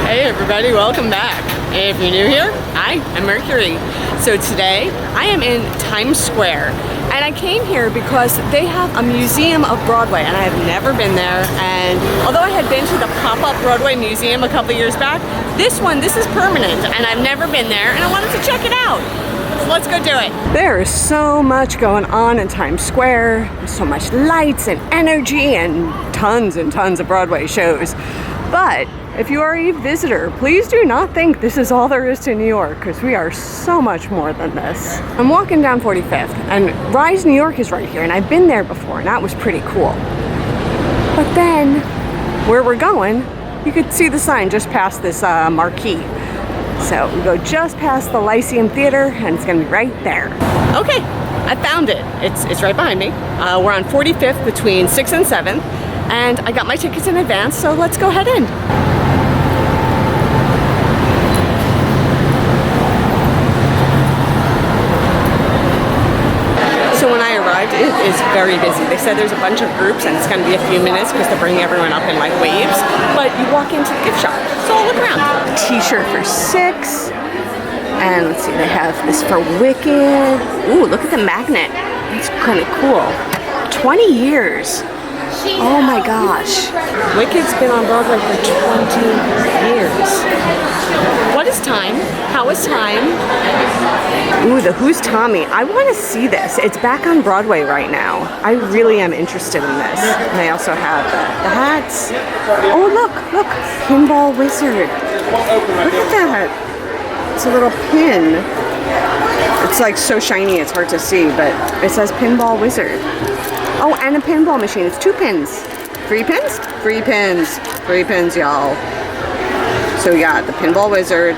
Hey everybody, welcome back. If you're new here, hi, I'm Mercury. So today I am in Times Square and I came here because they have a Museum of Broadway and I have never been there, and although I had been to the pop-up Broadway museum a couple years back, this is permanent and I've never been there and I wanted to check it out. So let's go do it. There is so much going on in Times Square. There's so much lights and energy and tons of Broadway shows. But if you are a visitor, please do not think this is all there is to New York, because we are so much more than this. I'm walking down 45th, and Rise New York is right here, and I've been there before, and that was pretty cool. But then, where we're going, you could see the sign just past this marquee. So we go just past the Lyceum Theater, and it's gonna be right there. Okay, I found it. It's right behind me. We're on 45th between 6th and 7th, and I got my tickets in advance, so let's go head in. It is very busy. They said there's a bunch of groups and it's going to be a few minutes because they're bringing everyone up in like waves. But you walk into the gift shop, so I'll look around. T-shirt for $6. And let's see, they have this for Wicked. Ooh, look at the magnet. It's kind of cool. 20 years. Oh my gosh. Wicked's been on Broadway for 20 years. What is Time? How is Time? Ooh, the Who's Tommy. I want to see this. It's back on Broadway right now. I really am interested in this. And they also have the hats. Oh, look, Pinball Wizard. Look at that. It's a little pin. It's like so shiny it's hard to see, but it says Pinball Wizard. Oh, and a pinball machine. It's 2 pins. 3 pins? 3 pins. 3 pins, y'all. So we got the Pinball Wizard.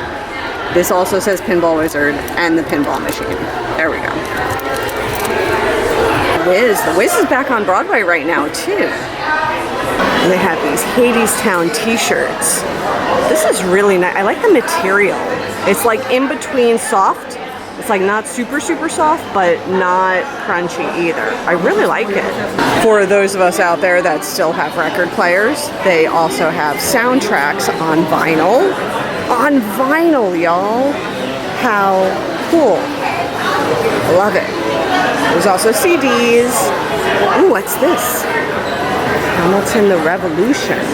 This also says Pinball Wizard and the pinball machine. There we go. The Wiz is back on Broadway right now too. And they have these Hadestown t-shirts. This is really nice. I like the material. It's like in between soft. It's like not super soft, but not crunchy either. I really like it. For those of us out there that still have record players, they also have soundtracks on vinyl. On vinyl, y'all. How cool. I love it. There's also CDs. Ooh, what's this? Hamilton the Revolution.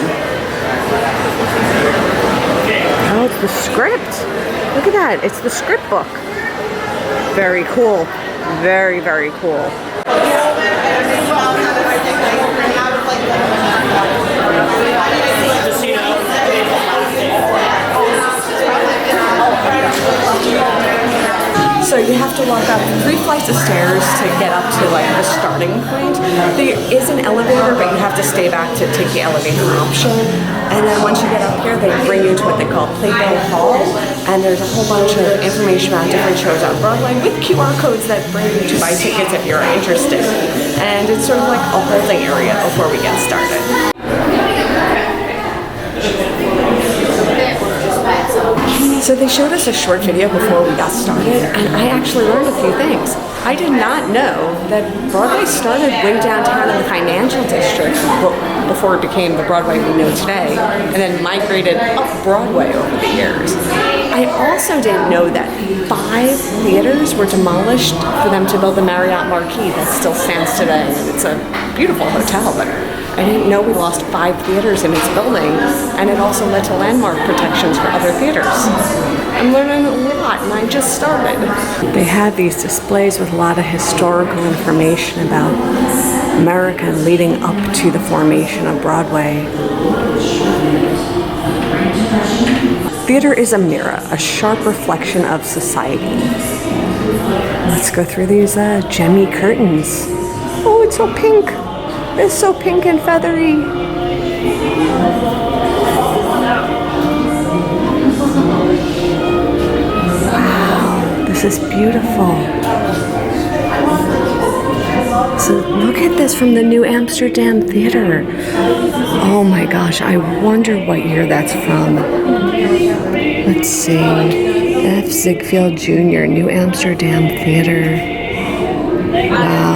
Oh, it's the script. Look at that. It's the script book. Very cool. Very cool. So you have to walk up 3 flights of stairs to get up to like the starting point. There is an elevator, but you have to stay back to take the elevator option. And then once you get up here, they bring you to what they call Playbill Hall. And there's a whole bunch of information about different shows on Broadway with QR codes that bring you to buy tickets if you're interested. And it's sort of like a holding area before we get started. So they showed us a short video before we got started, and I actually learned a few things. I did not know that Broadway started way downtown in the financial district before it became the Broadway we know today, and then migrated up Broadway over the years. I also didn't know that 5 theaters were demolished for them to build the Marriott Marquis that still stands today. And it's a beautiful hotel, but I didn't know we lost 5 theaters in its building, and it also led to landmark protections for other theaters. I'm learning a lot, and I just started. They have these displays with a lot of historical information about America leading up to the formation of Broadway. Theater is a mirror, a sharp reflection of society. Let's go through these gemmy curtains. Oh, it's so pink. It's so pink and feathery. Wow, this is beautiful. So look at this from the New Amsterdam Theater. Oh my gosh, I wonder what year that's from. Let's see. F. Ziegfeld Jr., New Amsterdam Theater. Wow.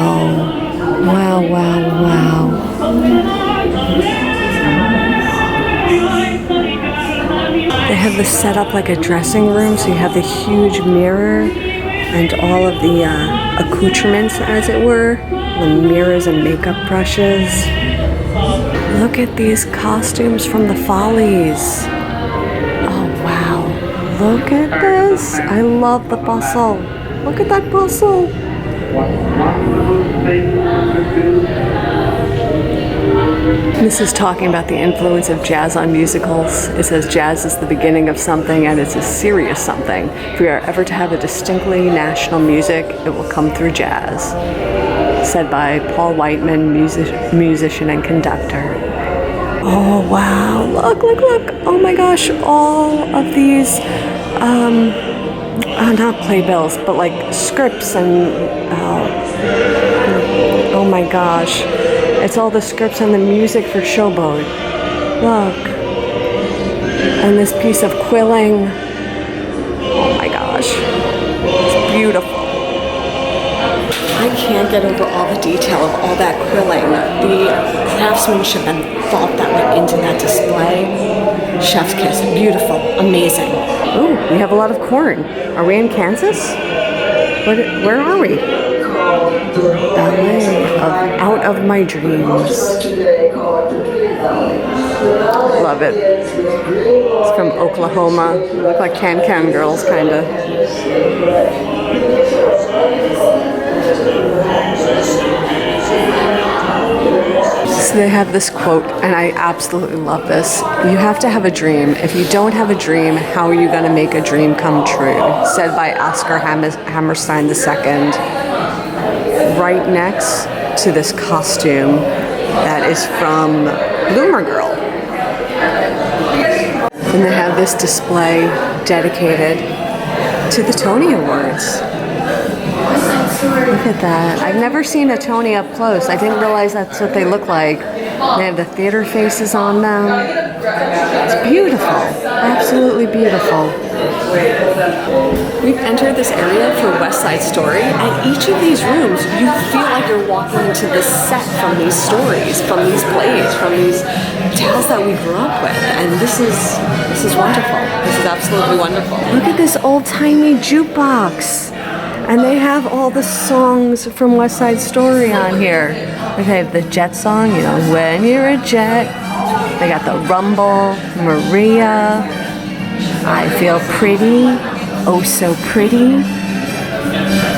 They have this set up like a dressing room, so you have the huge mirror and all of the accoutrements, as it were, the mirrors and makeup brushes. Look at these costumes from the Follies. Oh wow, look at this. I love the bustle. Look at that bustle. This is talking about the influence of jazz on musicals. It says jazz is the beginning of something, and it's a serious something. If we are ever to have a distinctly national music, it will come through jazz. Said by Paul Whiteman, musician and conductor. Oh wow, look, look, look. Oh my gosh, all of these, not playbills, but like scripts and, oh my gosh. It's all the scripts and the music for Showboat. Look. And this piece of quilling. Oh my gosh. It's beautiful. I can't get over all the detail of all that quilling. The craftsmanship and thought that went into that display. Chef's kiss. Beautiful. Amazing. Ooh, we have a lot of corn. Are we in Kansas? Where are we? Ballet of Out of My Dreams. Love it. It's from Oklahoma. Look like Can-Can girls, kinda. So they have this quote, and I absolutely love this. You have to have a dream. If you don't have a dream, how are you going to make a dream come true? Said by Oscar Hammerstein II. Right next to this costume that is from Bloomer Girl. And they have this display dedicated to the Tony Awards. Look at that. I've never seen a Tony up close. I didn't realize that's what they look like. They have the theater faces on them. It's beautiful. Absolutely beautiful. We've entered this area for West Side Story. At each of these rooms, you feel like you're walking into the set from these stories, from these plays, from these tales that we grew up with. And this is wonderful. This is absolutely wonderful. Look at this old-timey jukebox. And they have all the songs from West Side Story on here. They have the Jet song, you know, When You're a Jet. They got the Rumble, Maria, I Feel Pretty, Oh So Pretty.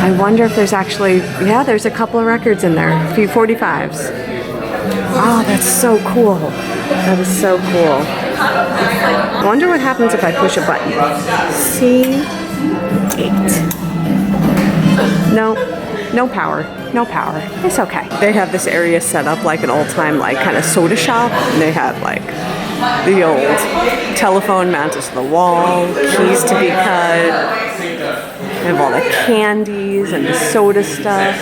I wonder if there's actually, yeah, there's a couple of records in there, a few 45s. Oh, that's so cool. That is so cool. I wonder what happens if I push a button. See? Date. No, no power, no power. It's okay. They have this area set up like an old-time, like, kind of soda shop. And they have, like, the old telephone mounted to the wall, keys to be cut. They have all the candies and the soda stuff.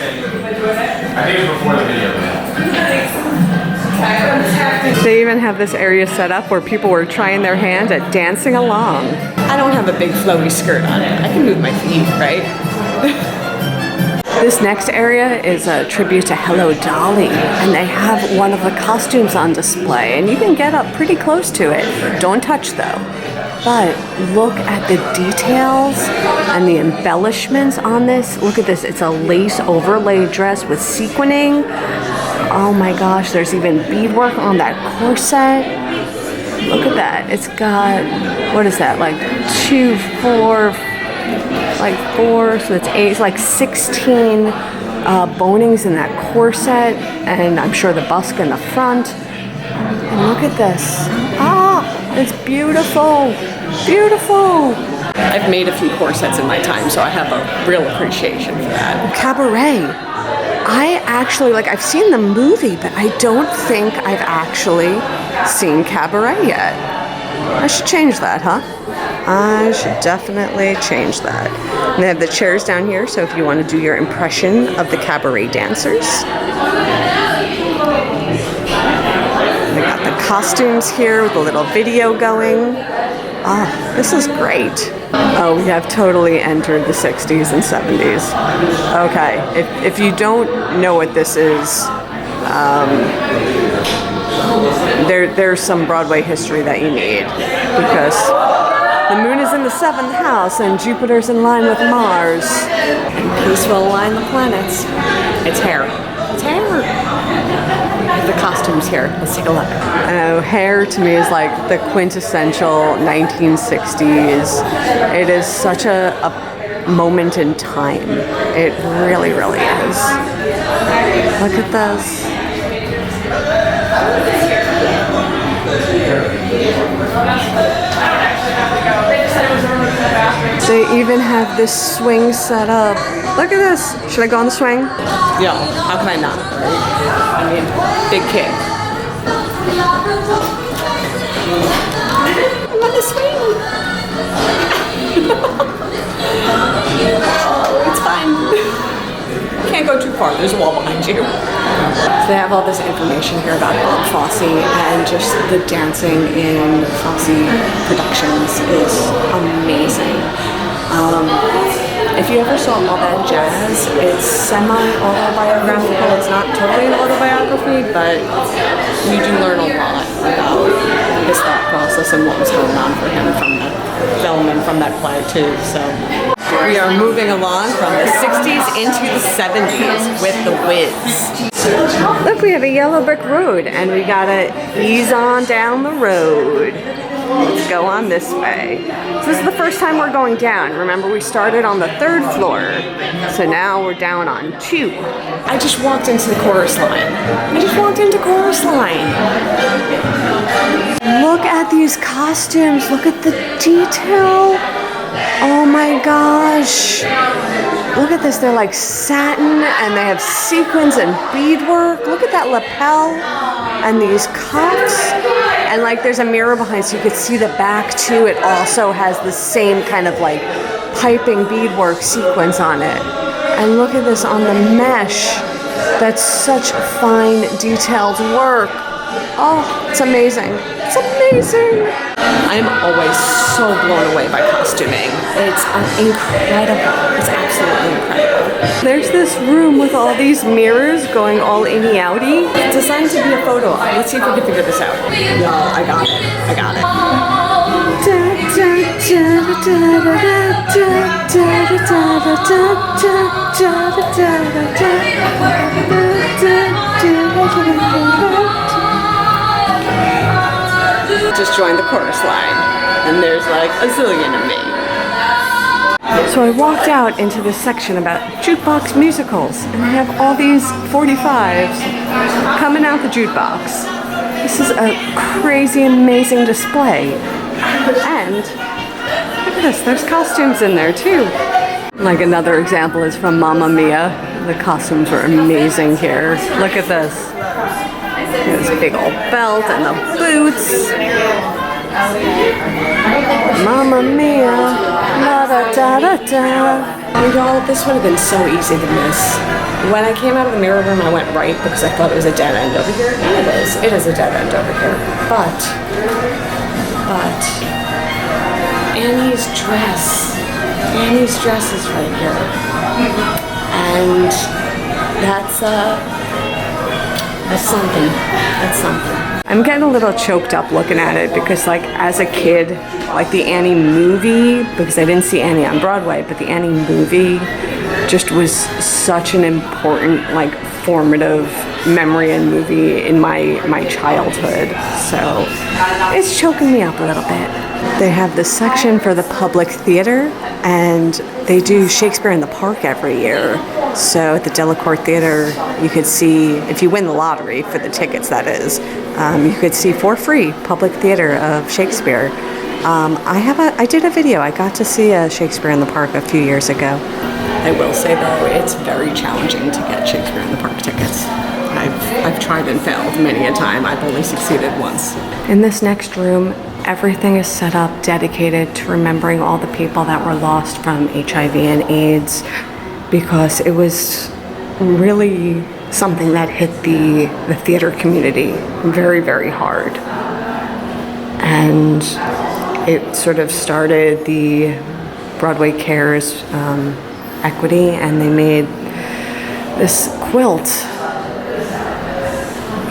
They even have this area set up where people were trying their hand at dancing along. I don't have a big flowy skirt on. I can move my feet, right? This next area is a tribute to Hello Dolly, and they have one of the costumes on display, and you can get up pretty close to it. Don't touch though. But look at the details and the embellishments on this. Look at this, it's a lace overlay dress with sequining. Oh my gosh, there's even beadwork on that corset. Look at that, it's got, what is that, like 2, 4, like 4, so it's 8, it's like 16 bonings in that corset, and I'm sure the busk in the front. And look at this. Ah, it's beautiful, beautiful. I've made a few corsets in my time, so I have a real appreciation for that. Cabaret. I actually, like, I've seen the movie, but I don't think I've actually seen Cabaret yet. I should change that, huh? I should definitely change that. And they have the chairs down here, so if you want to do your impression of the cabaret dancers. They got the costumes here with a little video going. Oh, this is great. Oh, we have totally entered the 60s and 70s. Okay, if you don't know what this is, there's some Broadway history that you need, because seventh house, and Jupiter's in line with Mars. And peace will align the planets. It's hair. It's hair. The costumes here. Let's take a look. Hair to me is like the quintessential 1960s. It is such a moment in time. It really, really is. Look at this. They even have this swing set up. Look at this. Should I go on the swing? Yeah, how can I not? I mean, big kid. I'm on the swing. Oh, it's fine. Can't go too far. There's a wall behind you. So they have all this information here about Bob Fosse, and just the dancing in Fosse Productions is amazing. If you ever saw All That Jazz, it's semi-autobiographical. It's not totally an autobiography, but you do learn a lot about his thought process and what was going on for him from that film and from that play too. So we are moving along from the 60s into the 70s with the wigs. Look, we have a yellow brick road, and we gotta ease on down the road. Let's go on this way. So this is the first time we're going down. Remember, we started on the 3rd floor, so now we're down on 2. I just walked into the chorus line. Look at these costumes. Look at the detail. Oh my gosh. Look at this. They're like satin, and they have sequins and beadwork. Look at that lapel and these cuffs. And like there's a mirror behind, so you could see the back too. It also has the same kind of like piping beadwork sequence on it. And look at this on the mesh. That's such fine, detailed work. Oh, it's amazing. It's amazing. I'm always so blown away by costuming. It's incredible. It's absolutely incredible. There's this room with all these mirrors going all inny-outy. It's designed to be a photo op. Let's see if we can figure this out. No, I got it. Just joined the chorus line, and there's like a zillion of me. So I walked out into this section about jukebox musicals, and they have all these 45s coming out the jukebox. This is a crazy, amazing display. And look at this, there's costumes in there too. Like another example is from Mamma Mia. The costumes were amazing here. Look at this. This big old belt and the boots. Mamma Mia, la da da da da. Y'all, this would have been so easy to miss. When I came out of the mirror room, I went right because I thought it was a dead end over here. And it is. It is a dead end over here. But Annie's dress. Annie's dress is right here. And that's something. That's something. I'm getting a little choked up looking at it because, like, as a kid, like the Annie movie, because I didn't see Annie on Broadway, but the Annie movie just was such an important, like, formative memory and movie in my childhood. So it's choking me up a little bit. They have this section for the public theater, and they do Shakespeare in the Park every year. So at the Delacorte Theater, you could see, if you win the lottery for the tickets, that is, you could see for free public theater of Shakespeare. I did a video. I got to see a Shakespeare in the Park a few years ago. I will say though, it's very challenging to get Shakespeare in the Park tickets. I've tried and failed many a time. I've only succeeded once. In this next room, everything is set up dedicated to remembering all the people that were lost from HIV and AIDS, because it was really something that hit the theater community very, very hard. And it sort of started the Broadway Cares equity, and they made this quilt,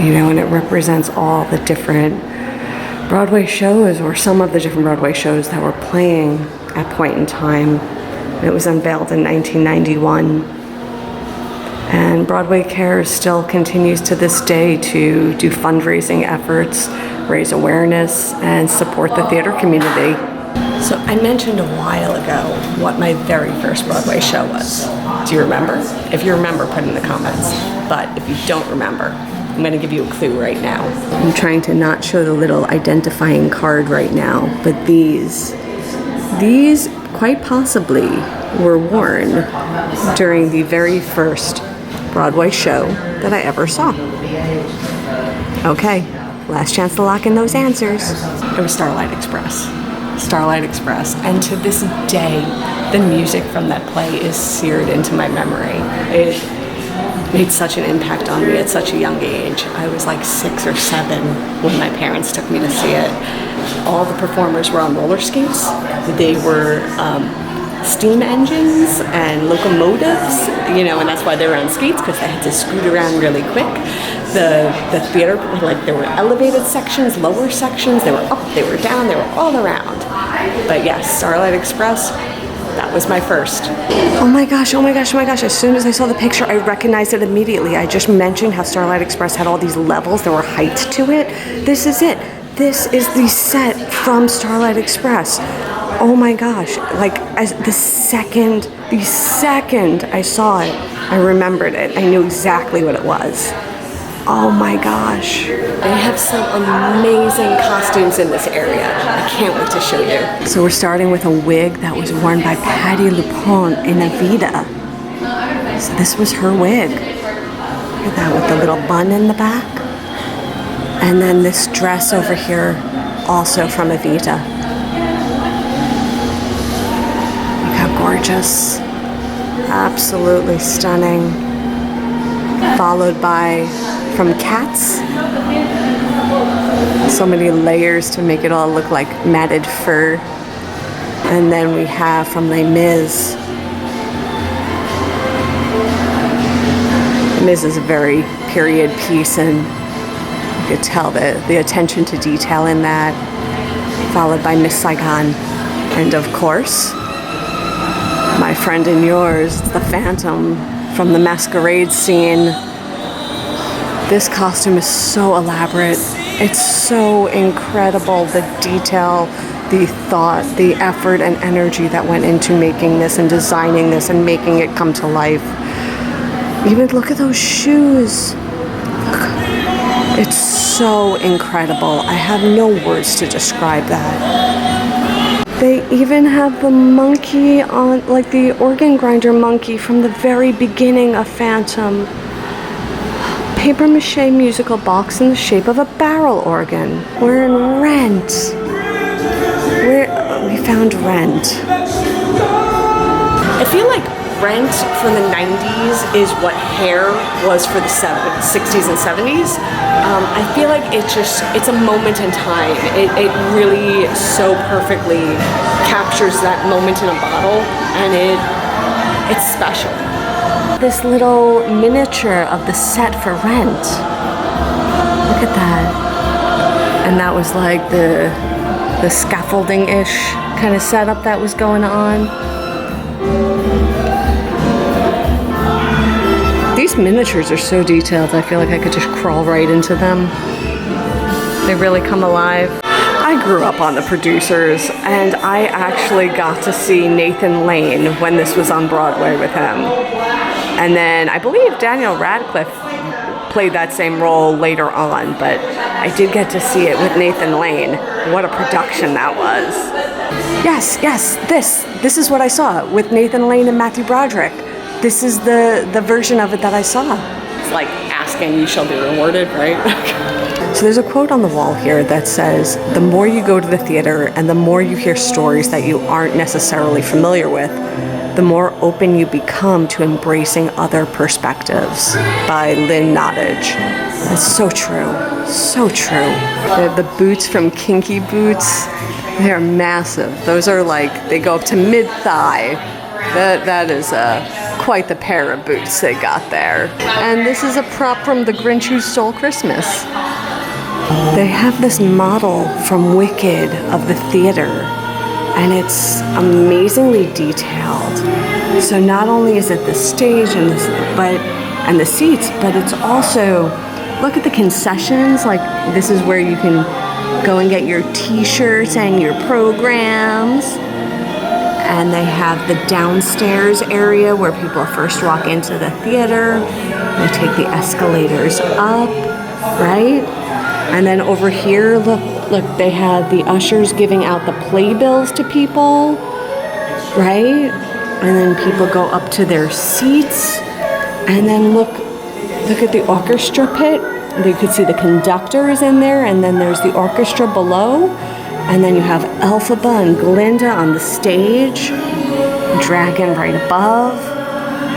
you know, and it represents all the different Broadway shows, or some of the different Broadway shows that were playing at point in time. It was unveiled in 1991. And Broadway Cares still continues to this day to do fundraising efforts, raise awareness, and support the theater community. So I mentioned a while ago what my very first Broadway show was. Do you remember? If you remember, put it in the comments. But if you don't remember, I'm going to give you a clue right now. I'm trying to not show the little identifying card right now, but these quite possibly were worn during the very first Broadway show that I ever saw. Okay, last chance to lock in those answers. It was Starlight Express. Starlight Express, and to this day, the music from that play is seared into my memory. It made such an impact on me at such a young age. I was like 6 or 7 when my parents took me to see it. All the performers were on roller skates. They were steam engines and locomotives, you know, and that's why they were on skates, because they had to scoot around really quick. The theater, like, there were elevated sections, lower sections, they were up, they were down, they were all around. But yes, Starlight Express, that was my first. Oh my gosh, oh my gosh, oh my gosh. As soon as I saw the picture, I recognized it immediately. I just mentioned how Starlight Express had all these levels, there were heights to it. This is it. This is the set from Starlight Express. Oh my gosh, like, as the second I saw it, I remembered it. I knew exactly what it was. Oh my gosh. They have some amazing costumes in this area. I can't wait to show you. So we're starting with a wig that was worn by Patti LuPone in Evita. So this was her wig. Look at that, with the little bun in the back. And then this dress over here, also from Evita. Look how gorgeous. Absolutely stunning. Followed by, from Cats, so many layers to make it all look like matted fur. And then we have from Les Mis. Les Mis is a very period piece, and you could tell the attention to detail in that. Followed by Miss Saigon. And of course, my friend and yours, the Phantom from the masquerade scene. This costume is so elaborate. It's so incredible, the detail, the thought, the effort and energy that went into making this and designing this and making it come to life. Even look at those shoes. Look. It's so incredible. I have no words to describe that. They even have the monkey on, like the organ grinder monkey from the very beginning of Phantom. Paper mache musical box in the shape of a barrel organ. We're in Rent. We found Rent. I feel like Rent from the 90s is what Hair was for the 60s and 70s. I feel like it's a moment in time. It really so perfectly captures that moment in a bottle, and it's special. This little miniature of the set for Rent. Look at that. And that was like the scaffolding-ish kind of setup that was going on. These miniatures are so detailed, I feel like I could just crawl right into them. They really come alive. I grew up on The Producers, and I actually got to see Nathan Lane when this was on Broadway with him. And then I believe Daniel Radcliffe played that same role later on, but I did get to see it with Nathan Lane. What a production that was. Yes, this is what I saw with Nathan Lane and Matthew Broderick. This is the version of it that I saw. It's like asking, you shall be rewarded, right? So there's a quote on the wall here that says, the more you go to the theater and the more you hear stories that you aren't necessarily familiar with, the more open you become to embracing other perspectives, by Lynn Nottage. That's so true, so true. The boots from Kinky Boots, they're massive. Those are like, they go up to mid-thigh. That is quite the pair of boots they got there. And this is a prop from The Grinch Who Stole Christmas. They have this model from Wicked of the theater, and it's amazingly detailed. So not only is it the stage and the seats, but it's also, look at the concessions. Like, this is where you can go and get your t-shirts and your programs. And they have the downstairs area where people first walk into the theater. They take the escalators up, right? And then over here, look, they have the ushers giving out the playbills to people, right? And then people go up to their seats. And then look at the orchestra pit. You could see the conductors in there, and then there's the orchestra below. And then you have Elphaba and Glinda on the stage, Dragon right above.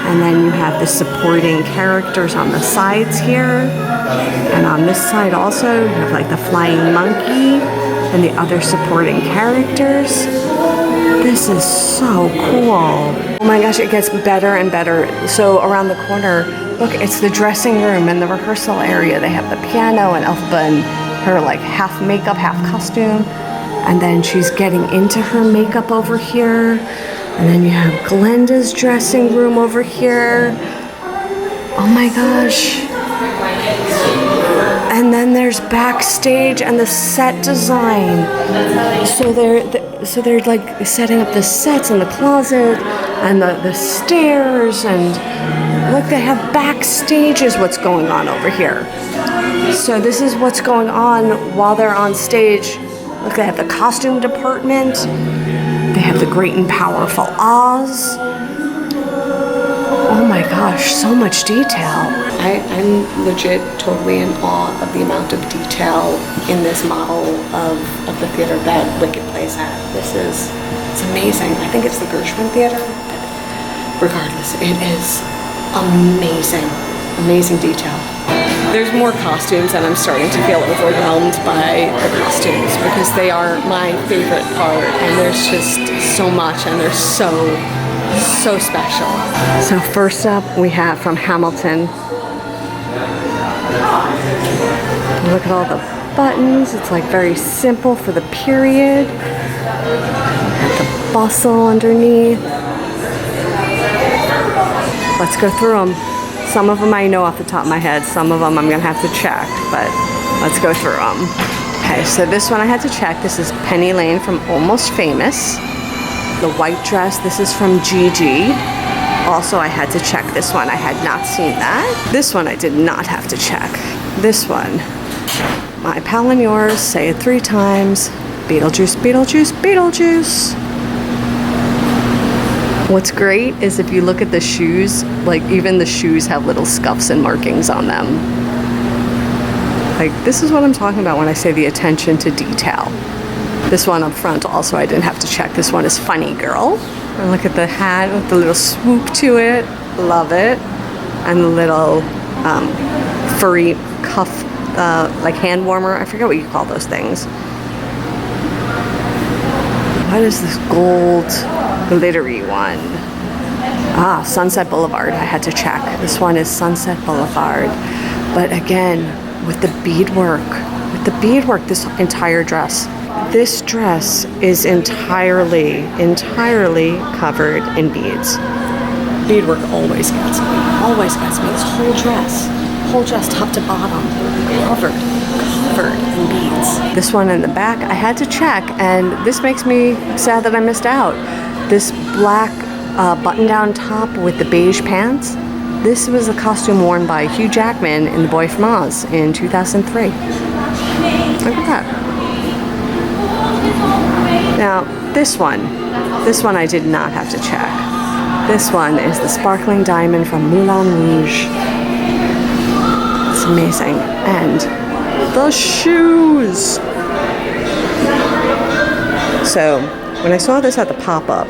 And then you have the supporting characters on the sides here. And on this side also, you have like the flying monkey and the other supporting characters. This is so cool. Oh my gosh, it gets better and better. So around the corner, look, it's the dressing room and the rehearsal area. They have the piano and Elphaba and her like half makeup, half costume. And then she's getting into her makeup over here. And then you have Glinda's dressing room over here. Oh my gosh. And then there's backstage and the set design. So they're like setting up the sets and the closet and the stairs, and look, they have backstage is what's going on over here. So this is what's going on while they're on stage. Look, they have the costume department. They have the Great and Powerful Oz. Oh my gosh, so much detail. I'm legit totally in awe of the amount of detail in this model of the theater that Wicked plays at. It's amazing. I think it's the Gershwin Theater, but regardless, it is amazing. Amazing detail. There's more costumes and I'm starting to feel overwhelmed by the costumes because they are my favorite part, and there's just so much and they're so special. So first up we have from Hamilton. Look at all the buttons. It's like very simple for the period. And the bustle underneath. Let's go through them. Some of them I know off the top of my head. Some of them I'm gonna have to check, but let's go through them. Okay, so this one I had to check. This is Penny Lane from Almost Famous. The white dress, this is from Gigi. Also, I had to check this one. I had not seen that. This one I did not have to check. This one, My Pal and Yours, say it 3 times. Beetlejuice, Beetlejuice, Beetlejuice. What's great is if you look at the shoes, like even the shoes have little scuffs and markings on them. Like, this is what I'm talking about when I say the attention to detail. This one up front also I didn't have to check. This one is Funny Girl. And look at the hat with the little swoop to it. Love it. And the little furry cuff, like hand warmer. I forget what you call those things. What is this gold glittery one? Ah, Sunset Boulevard. I had to check. This one is Sunset Boulevard. But again, with the beadwork. With the beadwork, this entire dress. This dress is entirely covered in beads. Beadwork always gets me. Always gets me. This whole dress top to bottom, covered in beads. This one in the back, I had to check, and this makes me sad that I missed out. This black button-down top with the beige pants. This was a costume worn by Hugh Jackman in The Boy from Oz in 2003. Look at that. Now, this one I did not have to check. This one is the sparkling diamond from Moulin Rouge. It's amazing. And the shoes. So, when I saw this at the pop-up,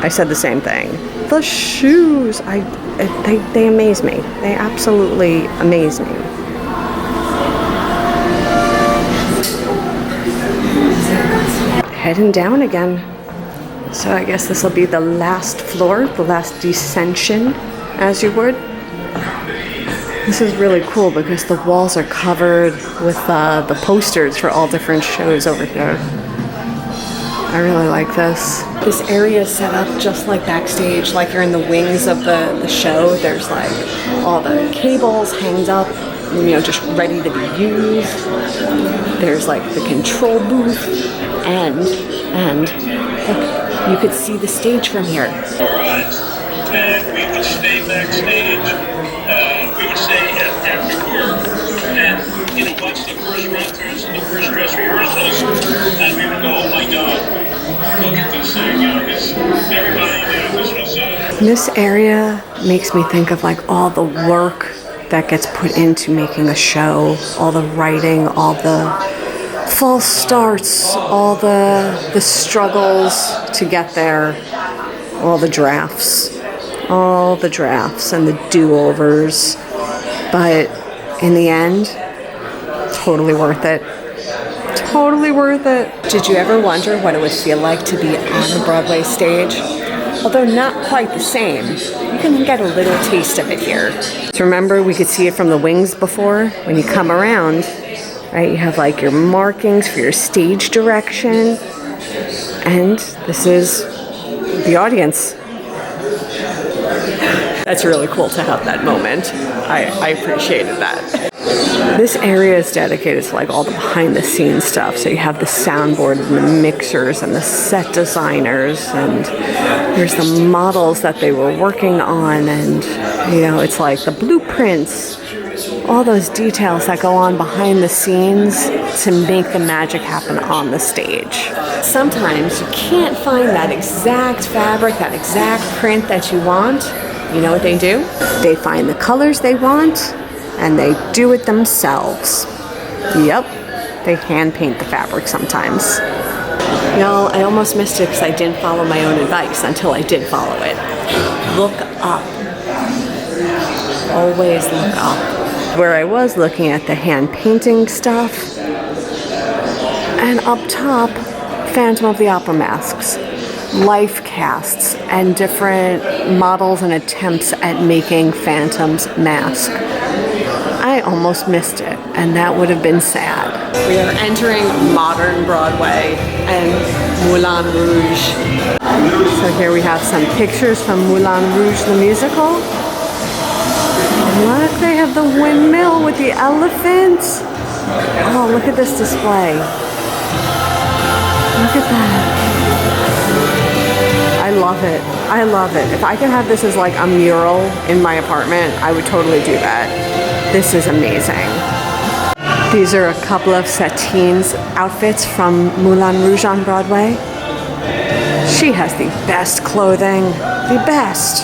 I said the same thing. The shoes, they amaze me. They absolutely amaze me. Heading down again. So I guess this will be the last floor, the last descension, as you would. This is really cool because the walls are covered with the posters for all different shows over here. I really like this. This area is set up just like backstage, like you're in the wings of the show. There's like all the cables hanged up, you know, just ready to be used. There's like the control booth, and look, you could see the stage from here. Alright, and we would stay backstage. We would stay after work, and you know, watch the first run-throughs and the first dress rehearsals, and we would go, oh my God, look at this thing, you know, because everybody knew this was This area makes me think of like all the work that gets put into making a show, all the writing, all the false starts, all the struggles to get there, all the drafts and the do-overs. But in the end, totally worth it. Totally worth it. Did you ever wonder what it would feel like to be on a Broadway stage? Although not quite the same, you can get a little taste of it here. So remember, we could see it from the wings before. When you come around, right, you have like your markings for your stage direction. And this is the audience. That's really cool to have that moment. I appreciated that. This area is dedicated to like all the behind the scenes stuff. So you have the soundboard and the mixers and the set designers, and there's the models that they were working on, and you know, it's like the blueprints, all those details that go on behind the scenes to make the magic happen on the stage. Sometimes you can't find that exact fabric, that exact print that you want. You know what they do? They find the colors they want, and they do it themselves. Yep, they hand paint the fabric sometimes. Y'all, I almost missed it because I didn't follow my own advice until I did follow it. Look up. Always look up. Where I was looking at the hand painting stuff, and up top, Phantom of the Opera masks, life casts, and different models and attempts at making Phantom's mask. I almost missed it, and that would have been sad. We are entering modern Broadway and Moulin Rouge. So here we have some pictures from Moulin Rouge, the musical. And look, they have the windmill with the elephants. Oh, look at this display. Look at that. I love it. I love it. If I could have this as like a mural in my apartment, I would totally do that. This is amazing. These are a couple of Satine's outfits from Moulin Rouge on Broadway. She has the best clothing, the best,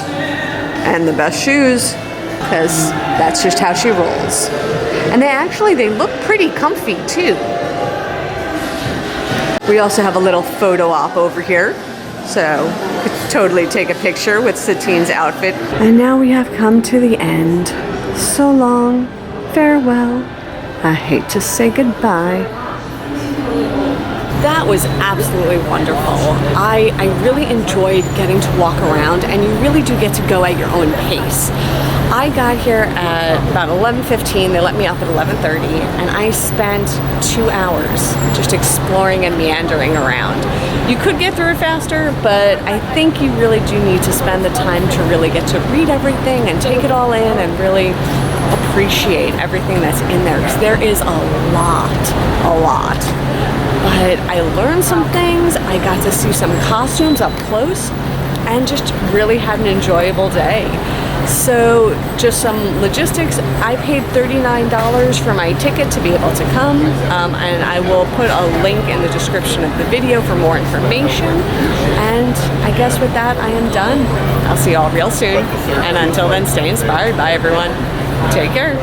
and the best shoes, because that's just how she rolls. And they look pretty comfy too. We also have a little photo op over here, so you could totally take a picture with Satine's outfit. And now we have come to the end. So long, farewell. I hate to say goodbye. That was absolutely wonderful. I really enjoyed getting to walk around, and you really do get to go at your own pace. I got here at about 11:15. They let me up at 11:30, and I spent 2 hours just exploring and meandering around. You could get through it faster, but I think you really do need to spend the time to really get to read everything and take it all in and really appreciate everything that's in there, because there is a lot. But I learned some things, I got to see some costumes up close, and just really had an enjoyable day. So just some logistics, I paid $39 for my ticket to be able to come, and I will put a link in the description of the video for more information. And I guess with that, I am done. I'll see you all real soon, and until then, stay inspired. Bye everyone. Take care.